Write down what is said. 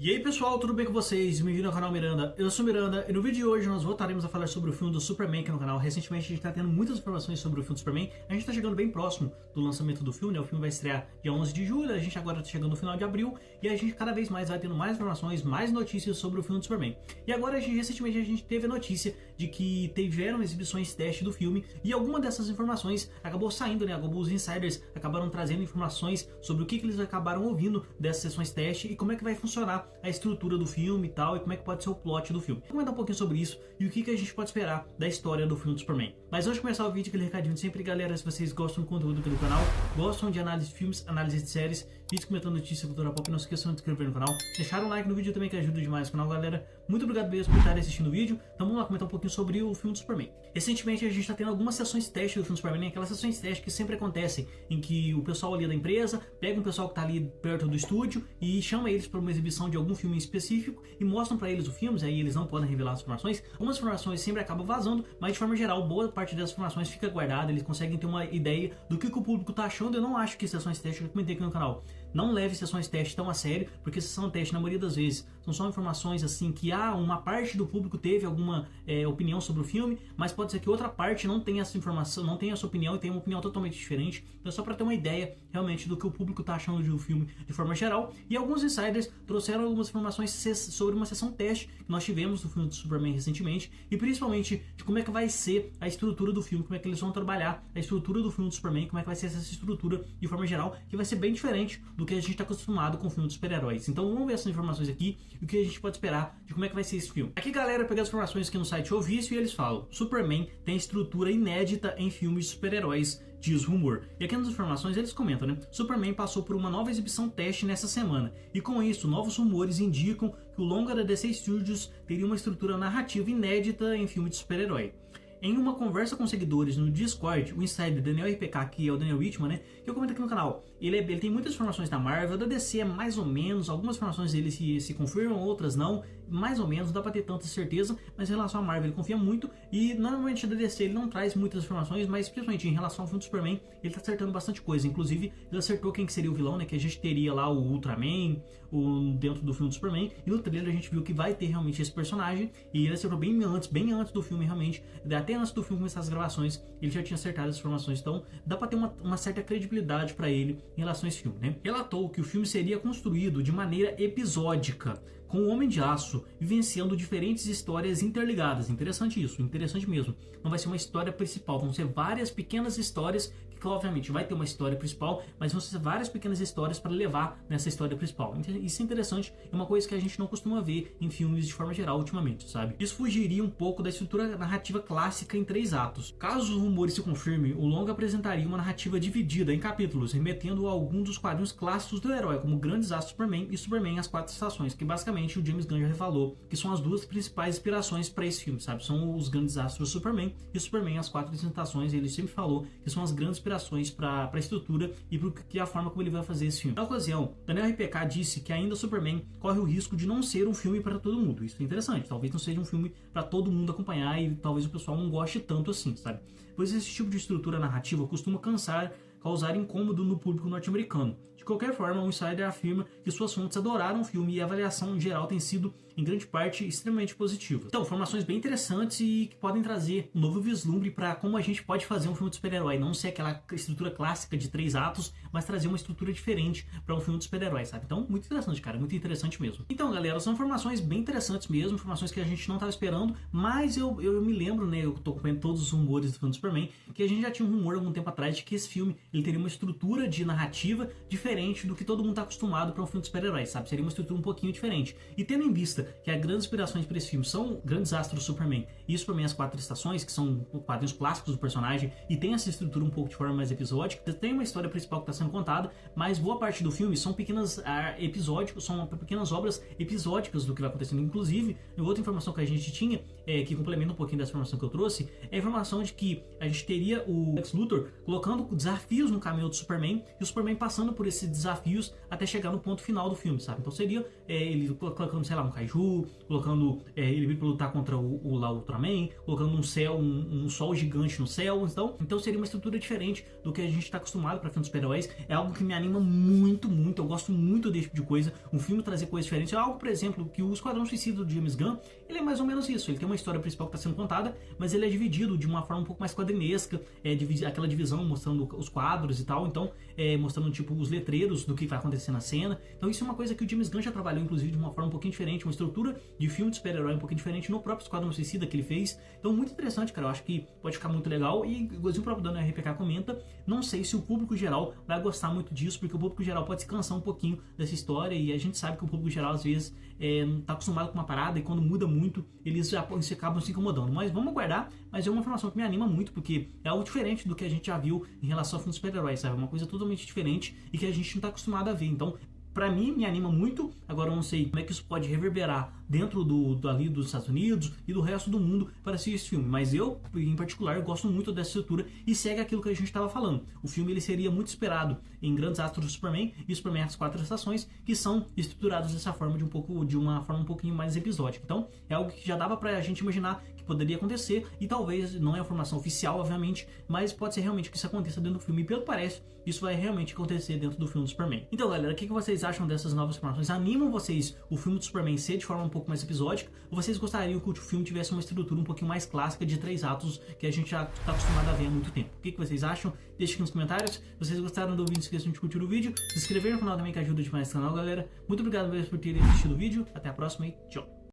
E aí pessoal, tudo bem com vocês? Bem-vindo ao canal Miranda, eu sou Miranda e no vídeo de hoje nós voltaremos a falar sobre o filme do Superman aqui no canal. Recentemente a gente está tendo muitas informações sobre o filme do Superman, a gente está chegando bem próximo do lançamento do filme, né? O filme vai estrear dia 11 de julho, a gente agora está chegando no final de abril e a gente cada vez mais vai tendo mais informações, mais notícias sobre o filme do Superman. E agora recentemente a gente teve a notícia de que tiveram exibições teste do filme e alguma dessas informações acabou saindo, né? Alguns insiders acabaram trazendo informações sobre o que eles acabaram ouvindo dessas sessões teste e como é que vai funcionar a estrutura do filme e tal, e como é que pode ser o plot do filme. Vou comentar um pouquinho sobre isso e o que a gente pode esperar da história do filme do Superman. Mas antes de começar o vídeo, aquele recadinho de sempre, galera, se vocês gostam do conteúdo aqui do canal, gostam de análise de filmes, análise de séries, vídeos comentando notícias, cultura pop, não se esqueçam de se inscrever no canal, deixar um like no vídeo também que ajuda demais o canal, galera. Muito obrigado mesmo por estarem assistindo o vídeo. Então vamos lá comentar um pouquinho sobre o filme do Superman. Recentemente a gente está tendo algumas sessões teste do filme do Superman, né? Aquelas sessões teste que sempre acontecem, em que o pessoal ali da empresa pega um pessoal que está ali perto do estúdio e chama eles para uma exibição de algum filme em específico e mostram para eles o filme, aí eles não podem revelar as informações. Algumas informações sempre acabam vazando, mas de forma geral, boa parte dessas informações fica guardada, eles conseguem ter uma ideia do que o público está achando. Eu não acho que sessões teste, eu comentei aqui no canal, não leve sessões teste tão a sério, porque sessão teste na maioria das vezes são só informações assim que uma parte do público teve alguma opinião sobre o filme, mas pode ser que outra parte não tenha essa informação, não tenha essa opinião e tenha uma opinião totalmente diferente. Então é só para ter uma ideia realmente do que o público está achando do filme de forma geral. E alguns insiders trouxeram algumas informações sobre uma sessão teste que nós tivemos do filme do Superman recentemente, e principalmente de como é que vai ser a estrutura do filme, como é que eles vão trabalhar a estrutura do filme do Superman, como é que vai ser essa estrutura de forma geral, que vai ser bem diferente do que a gente está acostumado com o filme dos super-heróis. Então vamos ver essas informações aqui e o que a gente pode esperar de como é que vai ser esse filme. Aqui, galera, eu peguei as informações aqui no site Ovício e eles falam: Superman tem estrutura inédita em filmes de super-heróis, diz rumor. E aqui nas informações eles comentam, né? Superman passou por uma nova exibição teste nessa semana, e com isso, novos rumores indicam que o longa da DC Studios teria uma estrutura narrativa inédita em filme de super-herói. Em uma conversa com seguidores no Discord, o insider Daniel RPK, que é o Daniel Whitman, né, que eu comento aqui no canal, ele tem muitas informações da Marvel, da DC é mais ou menos, algumas informações dele se confirmam, outras não, mais ou menos, não dá pra ter tanta certeza, mas em relação à Marvel ele confia muito, e normalmente da DC ele não traz muitas informações, mas principalmente em relação ao filme do Superman, ele tá acertando bastante coisa. Inclusive ele acertou quem que seria o vilão, né, que a gente teria lá o Ultraman dentro do filme do Superman, e no trailer a gente viu que vai ter realmente esse personagem, e ele acertou bem antes do filme realmente, até antes do filme começar as gravações, ele já tinha acertado as informações, então dá pra ter uma certa credibilidade pra ele em relação a esse filme, né? Relatou que o filme seria construído de maneira episódica, com o Homem de Aço vivenciando diferentes histórias interligadas. Interessante isso, interessante mesmo. Não vai ser uma história principal, vão ser várias pequenas histórias que obviamente vai ter uma história principal, mas vão ser várias pequenas histórias para levar nessa história principal. Isso é interessante, é uma coisa que a gente não costuma ver em filmes de forma geral ultimamente, sabe? Isso fugiria um pouco da estrutura narrativa clássica em 3 atos. Caso os rumores se confirmem, o longa apresentaria uma narrativa dividida em capítulos, remetendo a alguns dos quadrinhos clássicos do herói, como Grandes Astros Superman e Superman As 4 Estações, que basicamente o James Gunn já falou que são as duas principais inspirações para esse filme, sabe? São os Grandes Astros Superman e Superman As 4 Estações. Ele sempre falou que são as grandes inspirações para a estrutura e para a forma como ele vai fazer esse filme. Na ocasião, Daniel RPK disse que ainda Superman corre o risco de não ser um filme para todo mundo. Isso é interessante, talvez não seja um filme para todo mundo acompanhar e talvez o pessoal não goste tanto assim, sabe? Pois esse tipo de estrutura narrativa costuma causar incômodo no público norte-americano. De qualquer forma, o insider afirma que suas fontes adoraram o filme e a avaliação em geral tem sido, em grande parte, extremamente positiva. Então, informações bem interessantes e que podem trazer um novo vislumbre para como a gente pode fazer um filme de super-herói. Não ser aquela estrutura clássica de 3 atos, mas trazer uma estrutura diferente para um filme de super-herói, sabe? Então, muito interessante, cara, muito interessante mesmo. Então, galera, são informações bem interessantes mesmo, informações que a gente não estava esperando, mas eu me lembro, né, eu tô acompanhando todos os rumores do filme do Superman, que a gente já tinha um rumor algum tempo atrás de que esse filme ele teria uma estrutura de narrativa diferente do que todo mundo está acostumado para um filme de super-heróis, sabe? Seria uma estrutura um pouquinho diferente. E tendo em vista que as grandes inspirações para esse filme são Grandes Astros Superman e Superman As 4 Estações, que são quadrinhos clássicos do personagem e tem essa estrutura um pouco de forma mais episódica, tem uma história principal que está sendo contada, mas boa parte do filme são pequenas episódicos, são pequenas obras episódicas do que vai acontecendo. Inclusive, outra informação que a gente tinha, que complementa um pouquinho dessa informação que eu trouxe, é a informação de que a gente teria o Lex Luthor colocando desafios desafios no caminho do Superman e o Superman passando por esses desafios até chegar no ponto final do filme, sabe? Então seria ele colocando, sei lá, um kaiju, colocando ele vir pra lutar contra o lá Ultraman, colocando um céu, um sol gigante no céu. Então seria uma estrutura diferente do que a gente tá acostumado pra filmes de super-heróis. É algo que me anima muito, muito. Eu gosto muito desse tipo de coisa. Um filme trazer coisas diferentes. É algo, por exemplo, que o Esquadrão Suicida do James Gunn, ele é mais ou menos isso. Ele tem uma história principal que tá sendo contada, mas ele é dividido de uma forma um pouco mais quadrinesca, aquela divisão mostrando os quadros e tal, então mostrando tipo os letreiros do que vai acontecer na cena. Então isso é uma coisa que o James Gunn já trabalhou, inclusive, de uma forma um pouquinho diferente, uma estrutura de filme de super-herói um pouquinho diferente no próprio Esquadrão Suicida que ele fez. Então muito interessante, cara. Eu acho que pode ficar muito legal. E igualzinho o próprio Dano RPK comenta, não sei se o público geral vai gostar muito disso, porque o público geral pode se cansar um pouquinho dessa história, e a gente sabe que o público geral às vezes não tá acostumado com uma parada, e quando muda muito eles acabam se incomodando. Mas vamos aguardar. Mas é uma informação que me anima muito, porque é algo diferente do que a gente já viu em relação a filmes de super-heróis, sabe? Uma coisa totalmente diferente e que a gente não tá acostumado a ver. Então, pra mim, me anima muito. Agora eu não sei como é que isso pode reverberar dentro ali dos Estados Unidos e do resto do mundo para assistir esse filme. Mas eu, em particular, gosto muito dessa estrutura e segue aquilo que a gente estava falando. O filme ele seria muito esperado em Grandes Astros do Superman e Superman As Quatro Estações, que são estruturados dessa forma, de uma forma um pouquinho mais episódica. Então, é algo que já dava pra gente imaginar que poderia acontecer, e talvez não é informação oficial, obviamente, mas pode ser realmente que isso aconteça dentro do filme, e pelo que parece, isso vai realmente acontecer dentro do filme do Superman. Então, galera, o que vocês acham dessas novas informações? Animam vocês o filme do Superman ser de forma um pouco mais episódica, ou vocês gostariam que o filme tivesse uma estrutura um pouquinho mais clássica de 3 atos, que a gente já está acostumado a ver há muito tempo? O que vocês acham? Deixem aqui nos comentários. Se vocês gostaram do vídeo, não se esqueçam de curtir o vídeo, se inscrever no canal também, que ajuda demais o canal, galera. Muito obrigado mesmo por terem assistido o vídeo, até a próxima e tchau!